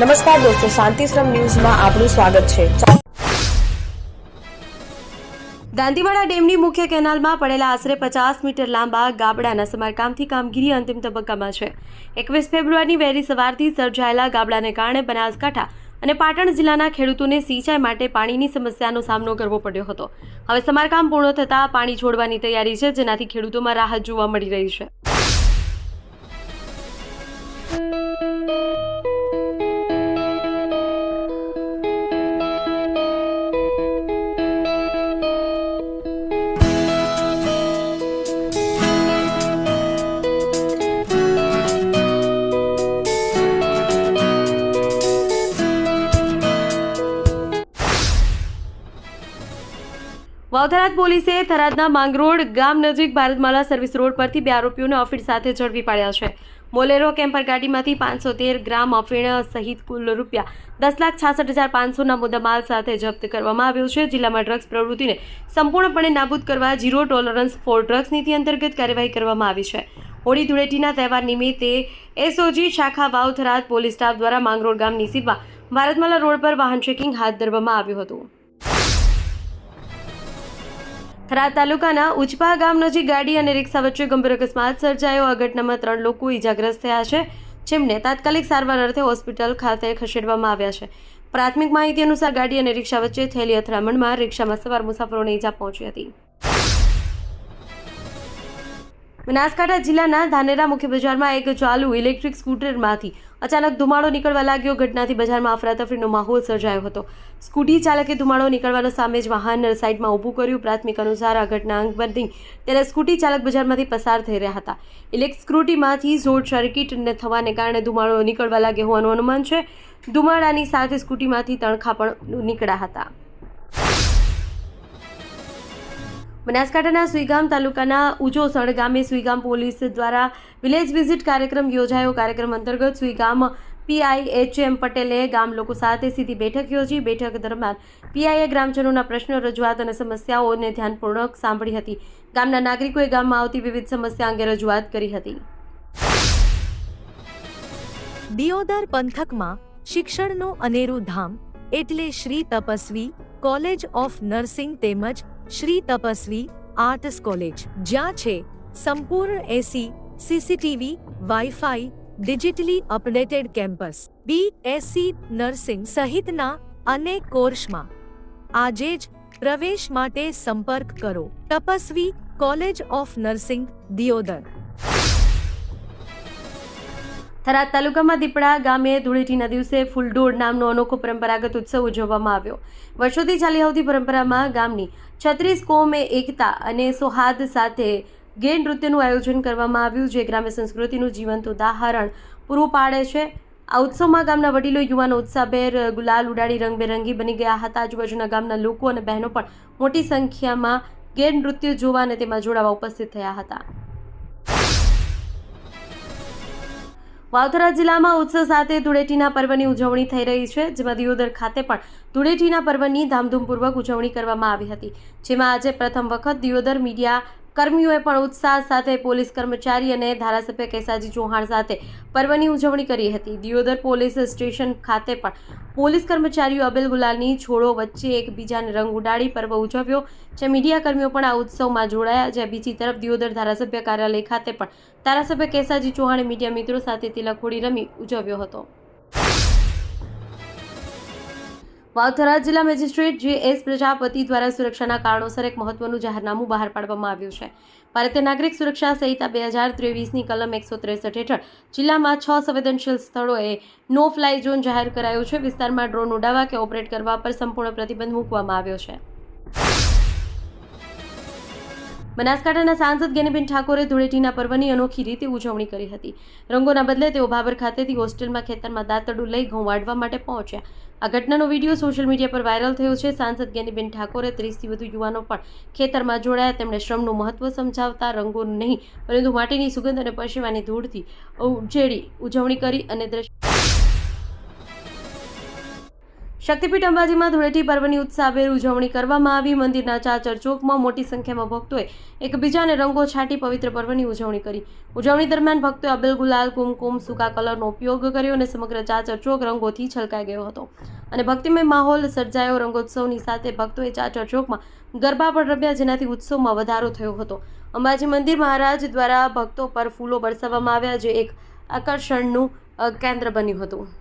નમસ્કાર દોસ્તો, શાંતિશ્રમ ન્યૂઝમાં આપનું સ્વાગત છે। દાંતીવાડા ડેમની મુખ્ય કેનાલમાં પડેલા આશરે 50 મીટર લાંબા ગાબડાના સમારકામથી કામગીરી અંતિમ તબક્કામાં છે। 21 ફેબ્રુઆરીની વહેલી સવારથી સર્જાયેલા ગાબડાને કારણે બનાસકાંઠા અને પાટણ જિલ્લાના ખેડૂતોને સિંચાઈ માટે પાણીની સમસ્યાનો સામનો કરવો પડ્યો હતો। હવે સમારકામ પૂર્ણ થતાં પાણી છોડવાની તૈયારી છે, જેનાથી ખેડૂતોમાં રાહત જોવા મળી રહી છે। વાવથરાદ પોલીસે થરાદના માંગરોળ ગામ નજીક ભારતમાલા સર્વિસ રોડ પરથી 2 આરોપીઓને અફીણ સાથે ઝડપી પાડ્યા છે। બોલેરો કેમ્પર ગાડીમાંથી 513 ગ્રામ અફીણ સહિત કુલ ₹10,66,500ના મુદ્દામાલ સાથે જપ્ત કરવામાં આવ્યો છે। જિલ્લામાં ડ્રગ્સ પ્રવૃત્તિને સંપૂર્ણપણે નાબૂદ કરવા ઝીરો ટોલરન્સ ફોર ડ્રગ્સ નીતિ અંતર્ગત કાર્યવાહી કરવામાં આવી છે। હોળી ધૂળેટીના તહેવાર નિમિત્તે એસઓજી શાખા વાવથરાદ પોલીસ સ્ટાફ દ્વારા માંગરોળ ગામની સીમમાં ભારતમાલા રોડ પર વાહન ચેકિંગ હાથ ધરવામાં આવ્યું હતું। થરાદ તાલુકાના ઉચપા ગામ નજીક ગાડી અને રિક્ષા વચ્ચે ગંભીર અકસ્માત સર્જાયો। આ ઘટનામાં 3 લોકો ઈજાગ્રસ્ત થયા છે, જેમને તાત્કાલિક સારવાર અર્થે હોસ્પિટલ ખાતે ખસેડવામાં આવ્યા છે। પ્રાથમિક માહિતી અનુસાર ગાડી અને રિક્ષા વચ્ચે થયેલી અથડામણમાં રિક્ષામાં સવાર મુસાફરોને ઈજા પહોંચી હતી। બનાસકાંઠા જિલ્લાના ધાનેરા મુખ્ય બજારમાં એક ચાલુ ઇલેક્ટ્રિક સ્કૂટરમાંથી અચાનક ધુમાડો નીકળવા લાગ્યો। ઘટનાથી બજારમાં અફરાતફરીનો માહોલ સર્જાયો હતો। સ્કૂટી ચાલકે ધુમાડો નીકળવાનો સામે જ વાહન સાઈડમાં ઊભું કર્યું। પ્રાથમિક અનુસાર આ ઘટના અંગ બની ત્યારે સ્કૂટી ચાલક બજારમાંથી પસાર થઈ રહ્યા હતા। ઇલેક્ટ્રિક સ્કૂટીમાંથી શોર્ટ સર્કિટ થવાને કારણે ધુમાડો નીકળવા લાગ્યો હોવાનું અનુમાન છે। ધુમાડાની સાથે સ્કૂટીમાંથી તણખા પણ નીકળ્યા હતા। બનાસકાંઠાના સુઈગામ તાલુકાના ઉજોસણ ગામે સુઈગામ પોલીસ દ્વારા વિલેજ વિઝિટ કાર્યક્રમ યોજાયો। કાર્યક્રમ અંતર્ગત સુઈગામ PIHM પટેલે ગામ લોકો સાથે સીધી બેઠક યોજી। બેઠક દરમિયાન પીઆઈએ ગ્રામજનોના પ્રશ્નો, રજૂઆત અને સમસ્યાઓને ધ્યાનપૂર્વક સાંભળી હતી। ગામના નાગરિકોએ ગામમાં આવતી વિવિધ સમસ્યા અંગે રજૂઆત કરી હતી। દિયોદર પંથકમાં શિક્ષણનું અનેરું ધામ એટલે Shri Tapasvi college of nursing તેમજ શ્રી તપસ્વી આર્ટ્સ કોલેજ, જ્યાં છે સંપૂર્ણ AC, CCTV, wifi, digitally updated campus, BSc nursing સહિતના અનેક કોર્સમાં આજે જ પ્રવેશ માટે સંપર્ક કરો। Tapasvi college of nursing, Deodar. Tharad તાલુકામાં દીપડા ગામે ધૂળેટીના દિવસે ફૂલડોળ નામનો અનોખો પરંપરાગત ઉત્સવ ઉજવવામાં આવ્યો। વર્ષોથી ચાલી આવતી પરંપરામાં ગામની 36 કોમે એકતા અને સૌહાર્દ સાથે ગેર નૃત્યનું આયોજન કરવામાં આવ્યું, જે ગ્રામ્ય સંસ્કૃતિનું જીવંત ઉદાહરણ પૂરું પાડે છે। આ ઉત્સવમાં ગામના વડીલો, યુવાનો ઉત્સાહભેર ગુલાલ ઉડાડી રંગબેરંગી બની ગયા હતા। આજુબાજુના ગામના લોકો અને બહેનો પણ મોટી સંખ્યામાં ગેર નૃત્ય જોવા અને તેમાં જોડાવા ઉપસ્થિત થયા હતા। વાવથરા જિલ્લામાં ઉત્સવ સાથે ધૂળેટીના પર્વની ઉજવણી થઈ રહી છે, જેમાં દિયોદર ખાતે પણ ધૂળેટીના પર્વની ધામધૂમપૂર્વક ઉજવણી કરવામાં આવી હતી। જેમાં આજે પ્રથમ વખત દિયોદર મીડિયા કર્મીઓએ પણ ઉત્સાહ સાથે પોલીસ કર્મચારી અને ધારાસભ્ય કેસાજી ચૌહાણ સાથે પર્વની ઉજવણી કરી હતી। દિયોદર પોલીસ સ્ટેશન ખાતે પણ પોલીસ કર્મચારીઓ અબીલ ગુલાલની છોડો વચ્ચે એકબીજાને રંગ ઉડાડી પર્વ ઉજવ્યો, જે મીડિયા કર્મીઓ પણ આ ઉત્સવમાં જોડાયા। જ્યાં બીજી તરફ દિયોદર ધારાસભ્ય કાર્યાલય ખાતે પણ ધારાસભ્ય કેસાજી ચૌહાણે મીડિયા મિત્રો સાથે તિલક હોળી રમી ઉજવ્યો હતો। વાવથરા જિલ્લા મેજિસ્ટ્રેટ JS પ્રજાપતિ દ્વારા સુરક્ષાના કારણોસર એક મહત્વનું જાહેરનામું બહાર પાડવામાં આવ્યું છે। ભારતીય નાગરિક સુરક્ષા સંહિતા 2023ની કલમ 163 હેઠળ જિલ્લામાં 6 સંવેદનશીલ સ્થળોએ નો ફ્લાય ઝોન જાહેર કરાયો છે। વિસ્તારમાં ડ્રોન ઉડાવવા કે ઓપરેટ કરવા પર સંપૂર્ણ પ્રતિબંધ મૂકવામાં આવ્યો છે। બનાસકાંઠાના સાંસદ ગેનીબેન ઠાકોરે ધૂળેટીના પર્વની અનોખી રીતે ઉજવણી કરી હતી। રંગોના બદલે તેઓ ભાભર ખાતેથી હોસ્ટેલમાં ખેતરમાં દાંતરડું લઈ ઘઉં વાઢવા માટે પહોંચ્યા। આ ઘટનાનો વિડીયો સોશિયલ મીડિયા પર વાયરલ થયો છે। સાંસદ ગેનીબેન ઠાકોરે 30થી વધુ યુવાનો પણ ખેતરમાં જોડાયા। તેમણે શ્રમનું મહત્વ સમજાવતા રંગોનું નહીં પરંતુ માટીની સુગંધ અને પરસેવાની ધૂળથી ઉજવણી કરી અને શક્તિપીઠ અંબાજીમાં ધૂળેટી પર્વની ઉત્સાહભેર ઉજવણી કરવામાં આવી. મંદિરના ચાચર ચોકમાં મોટી સંખ્યામાં ભક્તોએ એકબીજાને રંગો છાંટી પવિત્ર પર્વની ઉજવણી કરી. ઉજવણી દરમિયાન ભક્તોએ અબીલ, ગુલાલ, કુમકુમ, સૂકા કલરનો ઉપયોગ કર્યો અને સમગ્ર ચાચર ચોક રંગોથી છલકાઈ ગયો હતો અને ભક્તિમય માહોલ સર્જાયો. રંગોત્સવની સાથે ભક્તોએ ચાચર ચોકમાં ગરબા પણ રમ્યા, જેનાથી ઉત્સવમાં વધારો થયો હતો. અંબાજી મંદિર મહારાજ દ્વારા ભક્તો પર ફૂલો બરસાવવામાં આવ્યા, જે એક આકર્ષણનું કેન્દ્ર બન્યું હતું.